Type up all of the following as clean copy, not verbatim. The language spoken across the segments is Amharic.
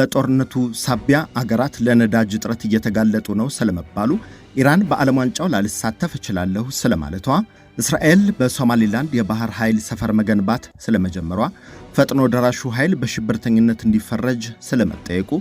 በጦርነቱ ሳቢያ አገራት ለነዳጅ እጥረት እየተጋለጡ ነው ስለመባሉ፣ ኢራን በዓለም ዋንጫው ላልሳተፍ እችላለሁ ስለማለቷ፣ እስራኤል በሶማሊላንድ የባህር ኃይል ሰፈር መገንባት ስለመጀመሯ፣ ፈጥኖ ደራሹ ኃይል በሽብርተኝነት እንዲፈረጅ ስለመጠየቁ፣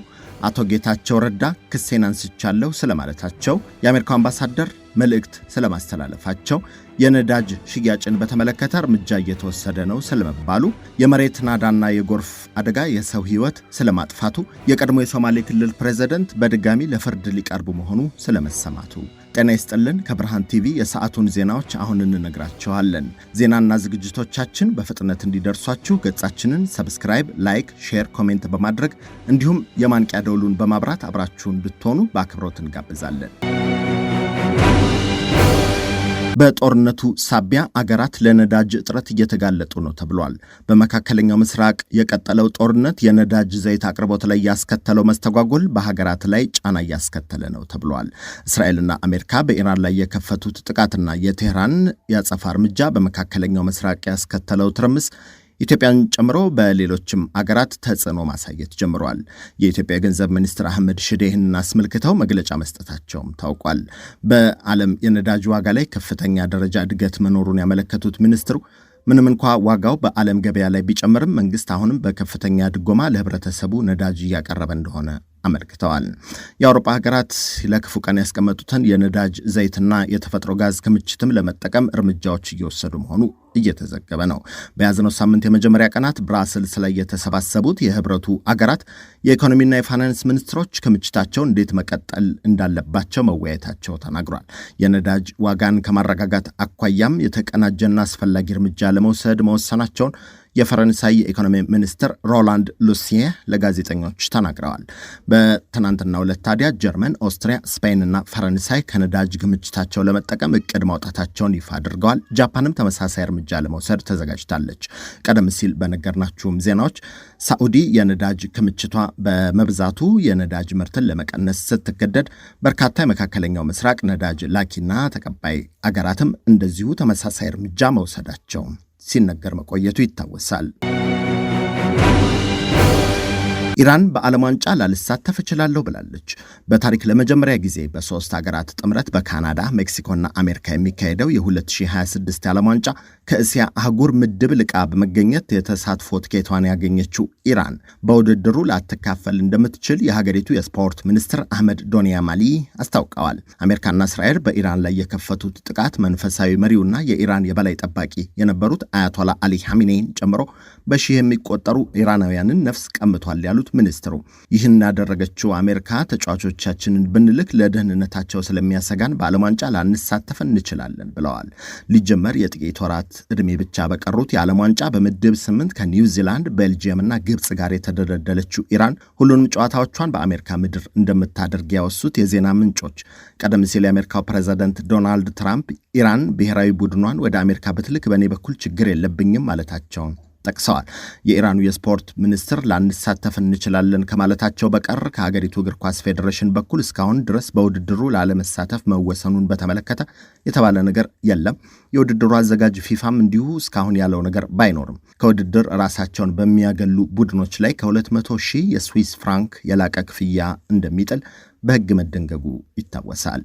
አቶ ጌታቸው ረዳ ክሴን አንስቻለሁ ስለማለታቸው፣ የአሜሪካው አምባሳደር መልእክት ስለማስተላለፋቸው፣ የነዳጅ ሽያጭን በተመለከተ እርምጃ እየተወሰደ ነው ስለመባሉ፣ የመሬት ናዳና የጎርፍ አደጋ የሰው ሕይወት ስለማጥፋቱ፣ የቀድሞ የሶማሌ ክልል ፕሬዝዳንት በድጋሚ ለፍርድ ሊቀርቡ መሆኑ ስለመሰማቱ። ጤና ይስጥልን። ከብርሃን ቲቪ የሰዓቱን ዜናዎች አሁን እንነግራችኋለን። ዜናና ዝግጅቶቻችን በፍጥነት እንዲደርሷችሁ ገጻችንን ሰብስክራይብ፣ ላይክ፣ ሼር፣ ኮሜንት በማድረግ እንዲሁም የማንቂያ ደውሉን በማብራት አብራችሁን እንድትሆኑ በአክብሮት እንጋብዛለን። በጦርነቱ ሳቢያ አገራት ለነዳጅ እጥረት እየተጋለጡ ነው ተብሏል። በመካከለኛው ምስራቅ የቀጠለው ጦርነት የነዳጅ ዘይት አቅርቦት ላይ ያስከተለው መስተጓጎል በሀገራት ላይ ጫና እያስከተለ ነው ተብሏል። እስራኤልና አሜሪካ በኢራን ላይ የከፈቱት ጥቃትና የቴህራን ያጸፋ እርምጃ በመካከለኛው ምስራቅ ያስከተለው ትርምስ ኢትዮጵያን ጨምሮ በሌሎችም አገራት ተጽዕኖ ማሳየት ጀምሯል። የኢትዮጵያ የገንዘብ ሚኒስትር አህመድ ሽዴ ይህንን አስመልክተው መግለጫ መስጠታቸውም ታውቋል። በዓለም የነዳጅ ዋጋ ላይ ከፍተኛ ደረጃ እድገት መኖሩን ያመለከቱት ሚኒስትሩ ምንም እንኳ ዋጋው በዓለም ገበያ ላይ ቢጨምርም መንግስት አሁንም በከፍተኛ ድጎማ ለህብረተሰቡ ነዳጅ እያቀረበ እንደሆነ አመልክተዋል። የአውሮፓ ሀገራት ለክፉ ቀን ያስቀመጡትን የነዳጅ ዘይትና የተፈጥሮ ጋዝ ክምችትም ለመጠቀም እርምጃዎች እየወሰዱ መሆኑ እየተዘገበ ነው። በያዝነው ሳምንት የመጀመሪያ ቀናት ብራስልስ ላይ የተሰባሰቡት የህብረቱ አገራት የኢኮኖሚና የፋይናንስ ሚኒስትሮች ክምችታቸውን እንዴት መቀጠል እንዳለባቸው መወያየታቸው ተናግሯል። የነዳጅ ዋጋን ከማረጋጋት አኳያም የተቀናጀና አስፈላጊ እርምጃ ለመውሰድ መወሰናቸውን የፈረንሳይ የኢኮኖሚ ሚኒስትር ሮላንድ ሉሲየ ለጋዜጠኞች ተናግረዋል። በትናንትናው ዕለት ታዲያ ጀርመን፣ ኦስትሪያ፣ ስፔንና ፈረንሳይ ከነዳጅ ክምችታቸው ለመጠቀም እቅድ ማውጣታቸውን ይፋ አድርገዋል። ጃፓንም ተመሳሳይ እርምጃ ለመውሰድ ተዘጋጅታለች። ቀደም ሲል በነገርናችሁም ዜናዎች ሳዑዲ የነዳጅ ክምችቷ በመብዛቱ የነዳጅ ምርትን ለመቀነስ ስትገደድ፣ በርካታ የመካከለኛው ምስራቅ ነዳጅ ላኪና ተቀባይ አገራትም እንደዚሁ ተመሳሳይ እርምጃ መውሰዳቸው ሲነገር መቆየቱ ይታወሳል። ኢራን በዓለም ዋንጫ ላልሳተፍ እችላለሁ ብላለች። በታሪክ ለመጀመሪያ ጊዜ በሶስት ሀገራት ጥምረት በካናዳ፣ ሜክሲኮና አሜሪካ የሚካሄደው የ2026 የዓለም ዋንጫ ከእስያ አህጉር ምድብ ልቃ በመገኘት የተሳትፎ ትኬቷን ያገኘችው ኢራን በውድድሩ ላትካፈል እንደምትችል የሀገሪቱ የስፖርት ሚኒስትር አህመድ ዶኒያማሊ አስታውቀዋል። አሜሪካና እስራኤል በኢራን ላይ የከፈቱት ጥቃት መንፈሳዊ መሪውና የኢራን የበላይ ጠባቂ የነበሩት አያቶላ አሊ ሐሚኔይን ጨምሮ በሺህ የሚቆጠሩ ኢራናውያንን ነፍስ ቀምቷል ያሉት ሚኒስትሩ ይህን ያደረገችው አሜሪካ ተጫዋቾቻችንን ብንልክ ለደህንነታቸው ስለሚያሰጋን በዓለም ዋንጫ ላንሳተፍ እንችላለን ብለዋል። ሊጀመር የጥቂት ወራት ዕድሜ ብቻ በቀሩት የዓለም ዋንጫ በምድብ 8 ከኒውዚላንድ፣ ቤልጂየምና ግብፅ ጋር የተደለደለችው ኢራን ሁሉንም ጨዋታዎቿን በአሜሪካ ምድር እንደምታደርግ ያወሱት የዜና ምንጮች ቀደም ሲል የአሜሪካው ፕሬዝዳንት ዶናልድ ትራምፕ ኢራን ብሔራዊ ቡድኗን ወደ አሜሪካ ብትልክ በእኔ በኩል ችግር የለብኝም ማለታቸውን ጠቅሰዋል። የኢራኑ የስፖርት ሚኒስትር ላንሳተፍ እንችላለን ከማለታቸው በቀር ከሀገሪቱ እግር ኳስ ፌዴሬሽን በኩል እስካሁን ድረስ በውድድሩ ላለመሳተፍ መወሰኑን በተመለከተ የተባለ ነገር የለም። የውድድሩ አዘጋጅ ፊፋም እንዲሁ እስካሁን ያለው ነገር ባይኖርም ከውድድር ራሳቸውን በሚያገሉ ቡድኖች ላይ ከ200,000 የስዊስ ፍራንክ የላቀ ክፍያ እንደሚጥል በሕግ መደንገጉ ይታወሳል።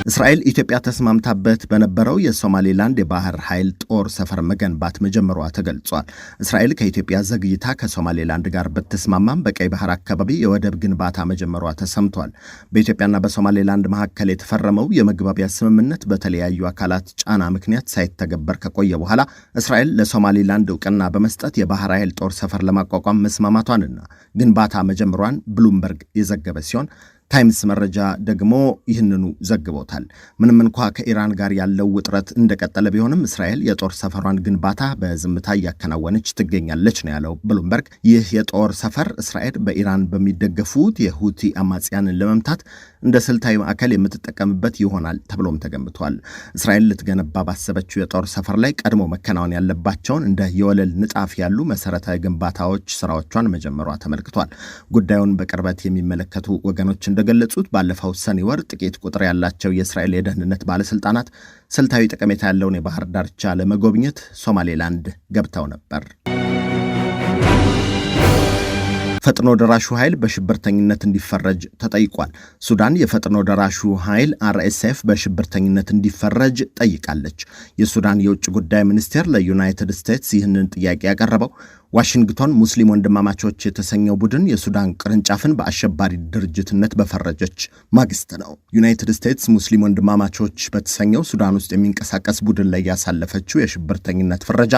እስራኤል ኢትዮጵያ ተስማምታበት በነበረው የሶማሌላንድ የባህር ኃይል ጦር ሰፈር መገንባት መጀመሯ ተገልጿል። እስራኤል ከኢትዮጵያ ዘግይታ ከሶማሌላንድ ጋር በተስማማም በቀይ ባህር አካባቢ የወደብ ግንባታ መጀመሯ ተሰምቷል። በኢትዮጵያና በሶማሌላንድ መካከል የተፈረመው የመግባቢያ ስምምነት በተለያዩ አካላት ጫና ምክንያት ሳይተገበር ከቆየ በኋላ እስራኤል ለሶማሌላንድ እውቅና በመስጠት የባህር ኃይል ጦር ሰፈር ለማቋቋም መስማማቷንና ግንባታ መጀመሯን ብሉምበርግ የዘገበ ሲሆን ታይምስ መረጃ ደግሞ ይህንኑ ዘግቦታል። ምንም እንኳ ከኢራን ጋር ያለው ውጥረት እንደቀጠለ ቢሆንም እስራኤል የጦር ሰፈሯን ግንባታ በዝምታ እያከናወነች ትገኛለች ነው ያለው ብሉምበርግ። ይህ የጦር ሰፈር እስራኤል በኢራን በሚደገፉት የሁቲ አማጽያንን ለመምታት እንደ ስልታዊ ማዕከል የምትጠቀምበት ይሆናል ተብሎም ተገምቷል። እስራኤል ልትገነባ ባሰበችው የጦር ሰፈር ላይ ቀድሞ መከናወን ያለባቸውን እንደ የወለል ንጣፍ ያሉ መሰረታዊ ግንባታዎች ስራዎቿን መጀመሯ ተመልክቷል። ጉዳዩን በቅርበት የሚመለከቱ ወገኖች እንደገለጹት ባለፈው ሰኔ ወር ጥቂት ቁጥር ያላቸው የእስራኤል የደህንነት ባለስልጣናት ስልታዊ ጠቀሜታ ያለውን የባህር ዳርቻ ለመጎብኘት ሶማሌላንድ ገብተው ነበር። ፈጥኖ ደራሹ ኃይል በሽብርተኝነት እንዲፈረጅ ተጠይቋል። ሱዳን የፈጥኖ ደራሹ ኃይል RSF በሽብርተኝነት እንዲፈረጅ ጠይቃለች። የሱዳን የውጭ ጉዳይ ሚኒስቴር ለዩናይትድ ስቴትስ ይህንን ጥያቄ ያቀረበው ዋሽንግተን ሙስሊም ወንድማማቾች የተሰኘው ቡድን የሱዳን ቅርንጫፍን በአሸባሪ ድርጅትነት በፈረጀች ማግስት ነው። ዩናይትድ ስቴትስ ሙስሊም ወንድማማቾች በተሰኘው ሱዳን ውስጥ የሚንቀሳቀስ ቡድን ላይ ያሳለፈችው የሽብርተኝነት ፍረጃ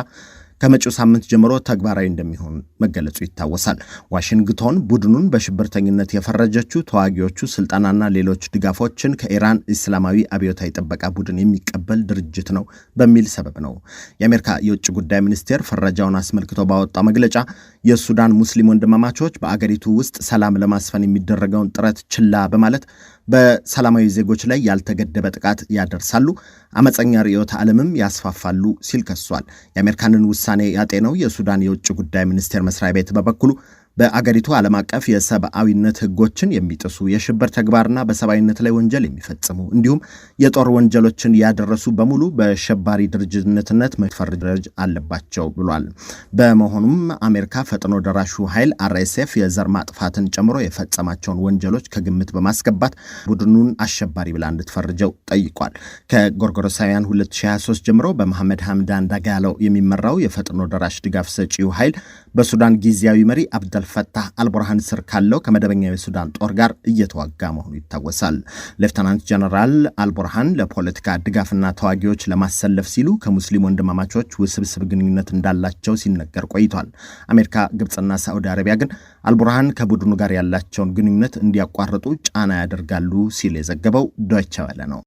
ከመጪው ሳምንት ጀምሮ ተግባራዊ እንደሚሆን መገለጹ ይታወሳል። ዋሽንግተን ቡድኑን በሽብርተኝነት የፈረጀችው ተዋጊዎቹ ስልጠናና ሌሎች ድጋፎችን ከኢራን እስላማዊ አብዮታዊ ጥበቃ ቡድን የሚቀበል ድርጅት ነው በሚል ሰበብ ነው። የአሜሪካ የውጭ ጉዳይ ሚኒስቴር ፍረጃውን አስመልክቶ ባወጣው መግለጫ የሱዳን ሙስሊም ወንድማማቾች በአገሪቱ ውስጥ ሰላም ለማስፈን የሚደረገውን ጥረት ችላ በማለት በሰላማዊ ዜጎች ላይ ያልተገደበ ጥቃት ያደርሳሉ፣ አመፀኛ ርዕዮተ ዓለምም ያስፋፋሉ ሲል ከሷል። የአሜሪካንን ውሳኔ ያጤነው የሱዳን የውጭ ጉዳይ ሚኒስቴር መስሪያ ቤት በበኩሉ በአገሪቱ ዓለም አቀፍ የሰብአዊነት ሕጎችን የሚጥሱ የሽብር ተግባርና በሰብአዊነት ላይ ወንጀል የሚፈጽሙ እንዲሁም የጦር ወንጀሎችን ያደረሱ በሙሉ በአሸባሪ ድርጅትነት መፈረጅ አለባቸው ብሏል። በመሆኑም አሜሪካ ፈጥኖ ደራሹ ኃይል RSF የዘር ማጥፋትን ጨምሮ የፈጸማቸውን ወንጀሎች ከግምት በማስገባት ቡድኑን አሸባሪ ብላ እንድትፈርጀው ጠይቋል። ከጎርጎሮሳውያን 2023 ጀምሮ በመሐመድ ሐምዳን ዳጋሎ የሚመራው የፈጥኖ ደራሽ ድጋፍ ሰጪው ኃይል በሱዳን ጊዜያዊ መሪ አብደል ፈታህ አልቡርሃን ስር ካለው ከመደበኛው የሱዳን ጦር ጋር እየተዋጋ መሆኑ ይታወሳል። ሌፍተናንት ጀነራል አልቡርሃን ለፖለቲካ ድጋፍና ተዋጊዎች ለማሰለፍ ሲሉ ከሙስሊም ወንድማማቾች ውስብስብ ግንኙነት እንዳላቸው ሲነገር ቆይቷል። አሜሪካ፣ ግብፅና ሳዑዲ አረቢያ ግን አልቡርሃን ከቡድኑ ጋር ያላቸውን ግንኙነት እንዲያቋርጡ ጫና ያደርጋሉ ሲል የዘገበው ዶይቼ ቬለ ነው።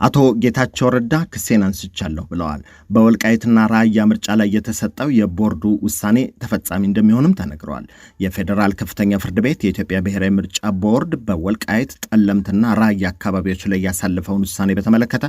አቶ ጌታቸው ረዳ ክሴን አንስቻለሁ ብለዋል። በወልቃይትና ራያ ምርጫ ላይ የተሰጠው የቦርዱ ውሳኔ ተፈጻሚ እንደሚሆንም ተነግረዋል። የፌዴራል ከፍተኛ ፍርድ ቤት የኢትዮጵያ ብሔራዊ ምርጫ ቦርድ በወልቃይት ጠለምትና ራያ አካባቢዎች ላይ ያሳለፈውን ውሳኔ በተመለከተ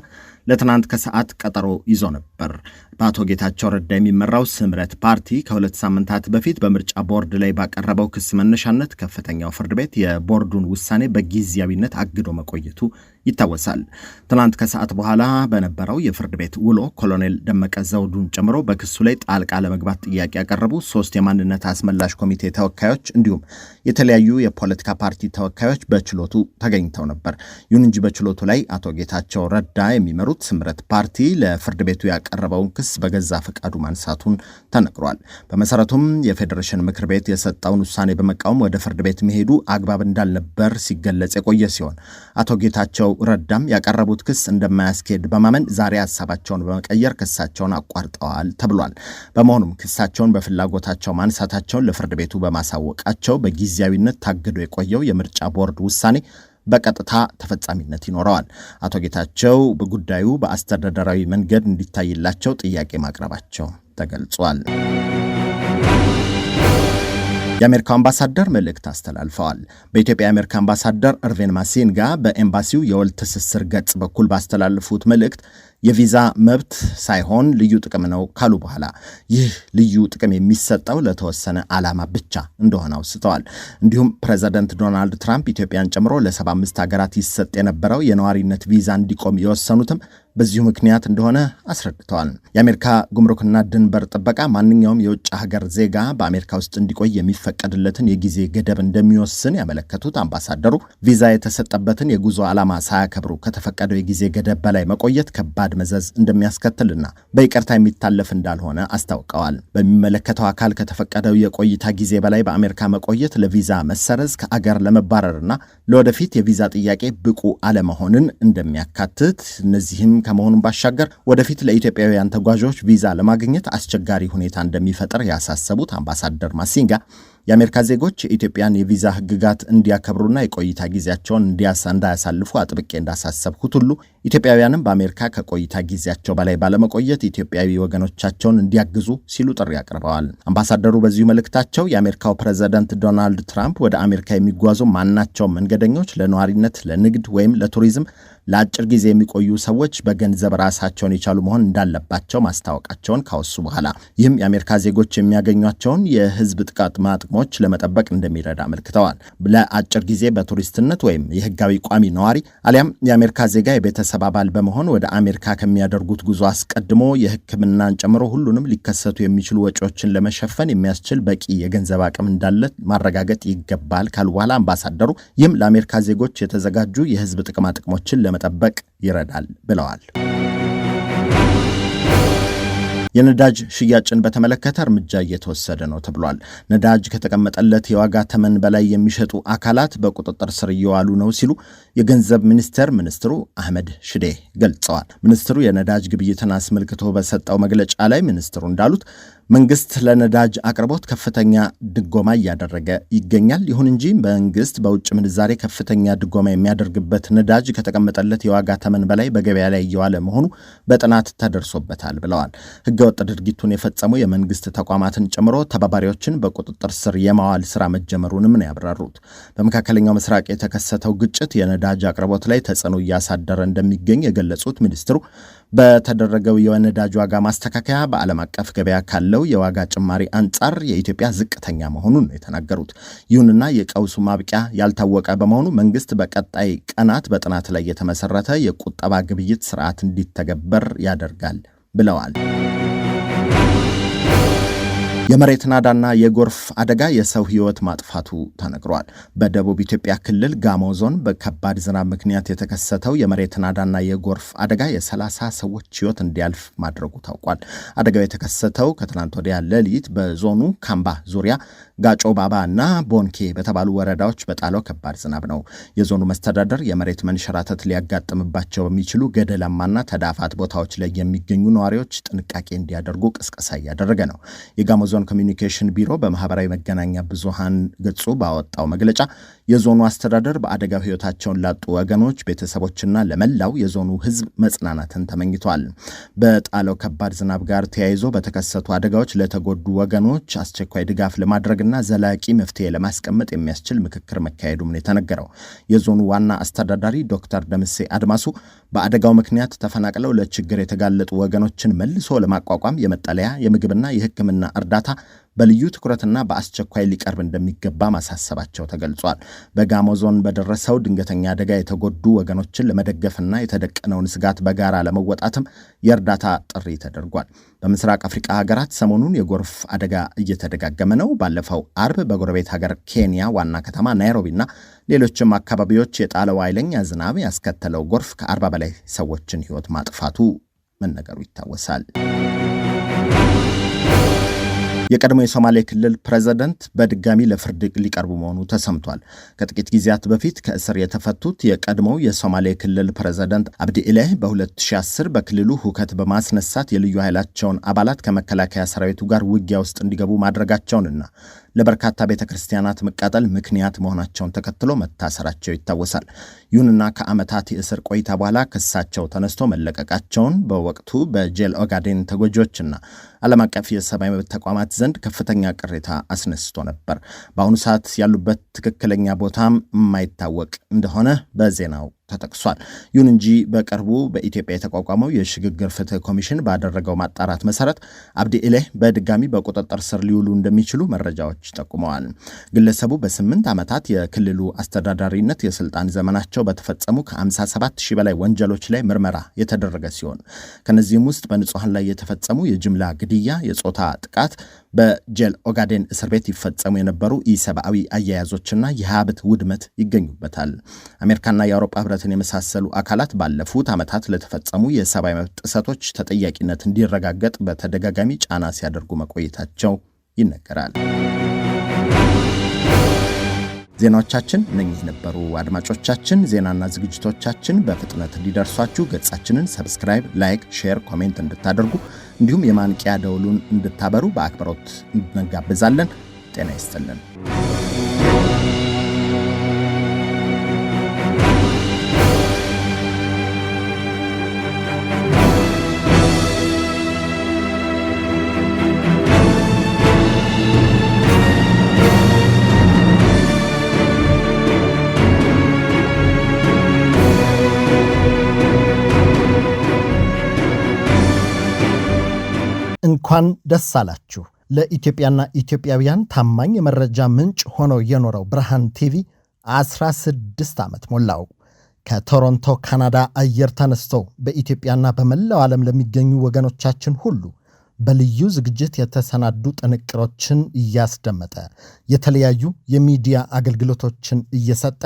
ለትናንት ከሰዓት ቀጠሮ ይዞ ነበር። በአቶ ጌታቸው ረዳ የሚመራው ስምረት ፓርቲ ከ2 ሳምንታት በፊት በምርጫ ቦርድ ላይ ባቀረበው ክስ መነሻነት ከፍተኛው ፍርድ ቤት የቦርዱን ውሳኔ በጊዜያዊነት አግዶ መቆየቱ ይታወሳል። ትናንት ከሰዓት በኋላ በነበረው የፍርድ ቤት ውሎ ኮሎኔል ደመቀ ዘውዱን ጨምሮ በክሱ ላይ ጣልቃ ለመግባት ጥያቄ ያቀረቡ 3 የማንነት አስመላሽ ኮሚቴ ተወካዮች እንዲሁም የተለያዩ የፖለቲካ ፓርቲ ተወካዮች በችሎቱ ተገኝተው ነበር። ይሁን እንጂ በችሎቱ ላይ አቶ ጌታቸው ረዳ የሚመሩት ስምረት ፓርቲ ለፍርድ ቤቱ ያቀረበውን ክስ በገዛ ፈቃዱ ማንሳቱን ተነግሯል። በመሰረቱም የፌዴሬሽን ምክር ቤት የሰጠውን ውሳኔ በመቃወም ወደ ፍርድ ቤት መሄዱ አግባብ እንዳልነበር ሲገለጽ የቆየ ሲሆን አቶ ጌታቸው ረዳም ያቀረቡት ክስ እንደማያስኬድ በማመን ዛሬ ሐሳባቸውን በመቀየር ክሳቸውን አቋርጠዋል ተብሏል። በመሆኑም ክሳቸውን በፍላጎታቸው ማንሳታቸውን ለፍርድ ቤቱ በማሳወቃቸው በጊዜያዊነት ታግዶ የቆየው የምርጫ ቦርድ ውሳኔ በቀጥታ ተፈጻሚነት ይኖረዋል። አቶ ጌታቸው በጉዳዩ በአስተዳደራዊ መንገድ እንዲታይላቸው ጥያቄ ማቅረባቸው ተገልጿል። የአሜሪካው አምባሳደር መልእክት አስተላልፈዋል። በኢትዮጵያ የአሜሪካ አምባሳደር እርቬን ማሲንጋ በኤምባሲው የወል ትስስር ገጽ በኩል ባስተላለፉት መልእክት የቪዛ መብት ሳይሆን ልዩ ጥቅም ነው ካሉ በኋላ ይህ ልዩ ጥቅም የሚሰጠው ለተወሰነ ዓላማ ብቻ እንደሆነ አውስተዋል። እንዲሁም ፕሬዚደንት ዶናልድ ትራምፕ ኢትዮጵያን ጨምሮ ለ75 ሀገራት ይሰጥ የነበረው የነዋሪነት ቪዛ እንዲቆም የወሰኑትም በዚሁ ምክንያት እንደሆነ አስረድተዋል። የአሜሪካ ጉምሩክና ድንበር ጥበቃ ማንኛውም የውጭ ሀገር ዜጋ በአሜሪካ ውስጥ እንዲቆይ የሚፈቀድለትን የጊዜ ገደብ እንደሚወስን ያመለከቱት አምባሳደሩ ቪዛ የተሰጠበትን የጉዞ ዓላማ ሳያከብሩ ከተፈቀደው የጊዜ ገደብ በላይ መቆየት ከባድ መዘዝ እንደሚያስከትልና በይቅርታ የሚታለፍ እንዳልሆነ አስታውቀዋል። በሚመለከተው አካል ከተፈቀደው የቆይታ ጊዜ በላይ በአሜሪካ መቆየት ለቪዛ መሰረዝ፣ ከአገር ለመባረርና ለወደፊት የቪዛ ጥያቄ ብቁ አለመሆንን እንደሚያካትት እነዚህም ከመሆኑን ባሻገር ወደፊት ለኢትዮጵያውያን ተጓዦች ቪዛ ለማግኘት አስቸጋሪ ሁኔታ እንደሚፈጥር ያሳሰቡት አምባሳደር ማሲንጋ የአሜሪካ ዜጎች የኢትዮጵያን የቪዛ ሕግጋት እንዲያከብሩና የቆይታ ጊዜያቸውን እንዳያሳልፉ አጥብቄ እንዳሳሰብኩት ሁሉ ኢትዮጵያውያንም በአሜሪካ ከቆይታ ጊዜያቸው በላይ ባለመቆየት ኢትዮጵያዊ ወገኖቻቸውን እንዲያግዙ ሲሉ ጥሪ አቅርበዋል። አምባሳደሩ በዚሁ መልእክታቸው የአሜሪካው ፕሬዝዳንት ዶናልድ ትራምፕ ወደ አሜሪካ የሚጓዙ ማናቸውም መንገደኞች ለነዋሪነት፣ ለንግድ ወይም ለቱሪዝም ለአጭር ጊዜ የሚቆዩ ሰዎች በገንዘብ ራሳቸውን የቻሉ መሆን እንዳለባቸው ማስታወቃቸውን ካወሱ በኋላ ይህም የአሜሪካ ዜጎች የሚያገኟቸውን የህዝብ ጥቅሞች ለመጠበቅ እንደሚረዳ አመልክተዋል። ለአጭር ጊዜ በቱሪስትነት ወይም የህጋዊ ቋሚ ነዋሪ አሊያም የአሜሪካ ዜጋ የቤተሰብ አባል በመሆን ወደ አሜሪካ ከሚያደርጉት ጉዞ አስቀድሞ የሕክምናን ጨምሮ ሁሉንም ሊከሰቱ የሚችሉ ወጪዎችን ለመሸፈን የሚያስችል በቂ የገንዘብ አቅም እንዳለ ማረጋገጥ ይገባል ካሉ በኋላ አምባሳደሩ ይህም ለአሜሪካ ዜጎች የተዘጋጁ የህዝብ ጥቅሞችን ለመጠበቅ ይረዳል ብለዋል። የነዳጅ ሽያጭን በተመለከተ እርምጃ እየተወሰደ ነው ተብሏል። ነዳጅ ከተቀመጠለት የዋጋ ተመን በላይ የሚሸጡ አካላት በቁጥጥር ስር እየዋሉ ነው ሲሉ የገንዘብ ሚኒስትሩ አህመድ ሽዴ ገልጸዋል። ሚኒስትሩ የነዳጅ ግብይትን አስመልክቶ በሰጠው መግለጫ ላይ ሚኒስትሩ እንዳሉት መንግስት ለነዳጅ አቅርቦት ከፍተኛ ድጎማ እያደረገ ይገኛል። ይሁን እንጂ መንግስት በውጭ ምንዛሬ ከፍተኛ ድጎማ የሚያደርግበት ነዳጅ ከተቀመጠለት የዋጋ ተመን በላይ በገበያ ላይ እየዋለ መሆኑ በጥናት ተደርሶበታል ብለዋል። ህገወጥ ድርጊቱን የፈጸሙ የመንግስት ተቋማትን ጨምሮ ተባባሪዎችን በቁጥጥር ስር የማዋል ስራ መጀመሩንም ነው ያብራሩት። በመካከለኛው ምስራቅ የተከሰተው ግጭት የነዳጅ አቅርቦት ላይ ተጽዕኖ እያሳደረ እንደሚገኝ የገለጹት ሚኒስትሩ በተደረገው የነዳጅ ዋጋ ማስተካከያ በዓለም አቀፍ ገበያ ካለው የዋጋ ጭማሪ አንጻር የኢትዮጵያ ዝቅተኛ መሆኑን ነው የተናገሩት። ይሁንና የቀውሱ ማብቂያ ያልታወቀ በመሆኑ መንግስት በቀጣይ ቀናት በጥናት ላይ የተመሰረተ የቁጠባ ግብይት ስርዓት እንዲተገበር ያደርጋል ብለዋል። የመሬት ናዳና የጎርፍ አደጋ የሰው ህይወት ማጥፋቱ ተነግሯል። በደቡብ ኢትዮጵያ ክልል ጋሞ ዞን በከባድ ዝናብ ምክንያት የተከሰተው የመሬት ናዳና የጎርፍ አደጋ የ30 ሰዎች ህይወት እንዲያልፍ ማድረጉ ታውቋል። አደጋው የተከሰተው ከትናንት ወዲያ ሌሊት በዞኑ ካምባ ዙሪያ ጋጮ ባባ እና ቦንኬ በተባሉ ወረዳዎች በጣለው ከባድ ዝናብ ነው። የዞኑ መስተዳደር የመሬት መንሸራተት ሊያጋጥምባቸው በሚችሉ ገደላማና ተዳፋት ቦታዎች ላይ የሚገኙ ነዋሪዎች ጥንቃቄ እንዲያደርጉ ቅስቀሳ እያደረገ ነው። የጋሞ ዞን ኮሚኒኬሽን ቢሮ በማህበራዊ መገናኛ ብዙሃን ገጹ ባወጣው መግለጫ የዞኑ አስተዳደር በአደጋው ህይወታቸውን ላጡ ወገኖች ቤተሰቦችና ለመላው የዞኑ ህዝብ መጽናናትን ተመኝቷል። በጣለው ከባድ ዝናብ ጋር ተያይዞ በተከሰቱ አደጋዎች ለተጎዱ ወገኖች አስቸኳይ ድጋፍ ለማድረግና ዘላቂ መፍትሄ ለማስቀመጥ የሚያስችል ምክክር መካሄዱም ነው የተነገረው። የዞኑ ዋና አስተዳዳሪ ዶክተር ደምሴ አድማሱ በአደጋው ምክንያት ተፈናቅለው ለችግር የተጋለጡ ወገኖችን መልሶ ለማቋቋም የመጠለያ የምግብና የሕክምና እርዳታ በልዩ ትኩረትና በአስቸኳይ ሊቀርብ እንደሚገባ ማሳሰባቸው ተገልጿል። በጋሞ ዞን በደረሰው ድንገተኛ አደጋ የተጎዱ ወገኖችን ለመደገፍና የተደቀነውን ስጋት በጋራ ለመወጣትም የእርዳታ ጥሪ ተደርጓል። በምስራቅ አፍሪካ ሀገራት ሰሞኑን የጎርፍ አደጋ እየተደጋገመ ነው። ባለፈው አርብ በጎረቤት ሀገር ኬንያ ዋና ከተማ ናይሮቢና ሌሎችም አካባቢዎች የጣለው ኃይለኛ ዝናብ ያስከተለው ጎርፍ ከ40 በላይ ሰዎችን ሕይወት ማጥፋቱ መነገሩ ይታወሳል። የቀድሞ የሶማሌ ክልል ፕሬዝዳንት በድጋሚ ለፍርድ ሊቀርቡ መሆኑ ተሰምቷል። ከጥቂት ጊዜያት በፊት ከእስር የተፈቱት የቀድሞው የሶማሌ ክልል ፕሬዝዳንት አብዲ ኢሌህ በ2010 በክልሉ ሁከት በማስነሳት የልዩ ኃይላቸውን አባላት ከመከላከያ ሰራዊቱ ጋር ውጊያ ውስጥ እንዲገቡ ማድረጋቸውንና ለበርካታ ቤተክርስቲያናት መቃጠል ምክንያት መሆናቸውን ተከትሎ መታሰራቸው ይታወሳል። ይሁንና ከዓመታት የእስር ቆይታ በኋላ ክሳቸው ተነስቶ መለቀቃቸውን በወቅቱ በጄል ኦጋዴን ተጎጂዎችና ዓለም አቀፍ የሰብአዊ መብት ተቋማት ዘንድ ከፍተኛ ቅሬታ አስነስቶ ነበር። በአሁኑ ሰዓት ያሉበት ትክክለኛ ቦታም የማይታወቅ እንደሆነ በዜናው ተጠቅሷል። ይሁን እንጂ በቅርቡ በኢትዮጵያ የተቋቋመው የሽግግር ፍትህ ኮሚሽን ባደረገው ማጣራት መሰረት አብዲ ኢሌህ በድጋሚ በቁጥጥር ስር ሊውሉ እንደሚችሉ መረጃዎች ጠቁመዋል። ግለሰቡ በ8 ዓመታት የክልሉ አስተዳዳሪነት የስልጣን ዘመናቸው በተፈጸሙ ከ57 ሺህ በላይ ወንጀሎች ላይ ምርመራ የተደረገ ሲሆን ከነዚህም ውስጥ በንጹሐን ላይ የተፈጸሙ የጅምላ ግድያ፣ የጾታ ጥቃት፣ በጄል ኦጋዴን እስር ቤት ይፈጸሙ የነበሩ ኢሰብአዊ አያያዞችና የሀብት ውድመት ይገኙበታል። አሜሪካና የአውሮፓ ህብረትን የመሳሰሉ አካላት ባለፉት ዓመታት ለተፈጸሙ የሰብአዊ መብት ጥሰቶች ተጠያቂነት እንዲረጋገጥ በተደጋጋሚ ጫና ሲያደርጉ መቆየታቸው ይነገራል። ዜናዎቻችን እነኚህ ነበሩ። አድማጮቻችን፣ ዜናና ዝግጅቶቻችን በፍጥነት እንዲደርሷችሁ ገጻችንን ሰብስክራይብ፣ ላይክ፣ ሼር፣ ኮሜንት እንድታደርጉ እንዲሁም የማንቂያ ደውሉን እንድታበሩ በአክብሮት እንጋብዛለን። ጤና ይስጥልን። እንኳን ደስ አላችሁ። ለኢትዮጵያና ኢትዮጵያውያን ታማኝ የመረጃ ምንጭ ሆኖ የኖረው ብርሃን ቲቪ 16 ዓመት ሞላው። ከቶሮንቶ ካናዳ አየር ተነስቶ በኢትዮጵያና በመላው ዓለም ለሚገኙ ወገኖቻችን ሁሉ በልዩ ዝግጅት የተሰናዱ ጥንቅሮችን እያስደመጠ የተለያዩ የሚዲያ አገልግሎቶችን እየሰጠ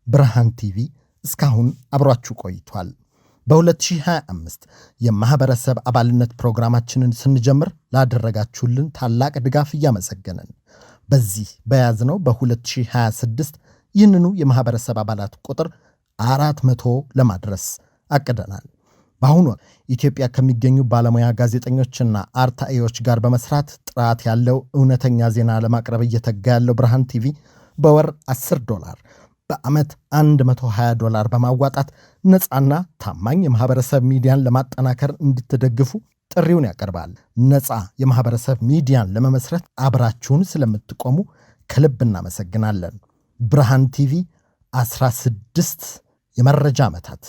ብርሃን ቲቪ እስካሁን አብሯችሁ ቆይቷል። በ2025 የማህበረሰብ አባልነት ፕሮግራማችንን ስንጀምር ላደረጋችሁልን ታላቅ ድጋፍ እያመሰገንን በዚህ በያዝነው በ2026 ይህንኑ የማህበረሰብ አባላት ቁጥር 400 ለማድረስ አቅደናል። በአሁኑ ወቅት ኢትዮጵያ ከሚገኙ ባለሙያ ጋዜጠኞችና አርታኢዎች ጋር በመስራት ጥራት ያለው እውነተኛ ዜና ለማቅረብ እየተጋ ያለው ብርሃን ቲቪ በወር $10 በዓመት $120 በማዋጣት ነፃና ታማኝ የማህበረሰብ ሚዲያን ለማጠናከር እንድትደግፉ ጥሪውን ያቀርባል። ነፃ የማህበረሰብ ሚዲያን ለመመስረት አብራችሁን ስለምትቆሙ ከልብ እናመሰግናለን። ብርሃን ቲቪ 16 የመረጃ ዓመታት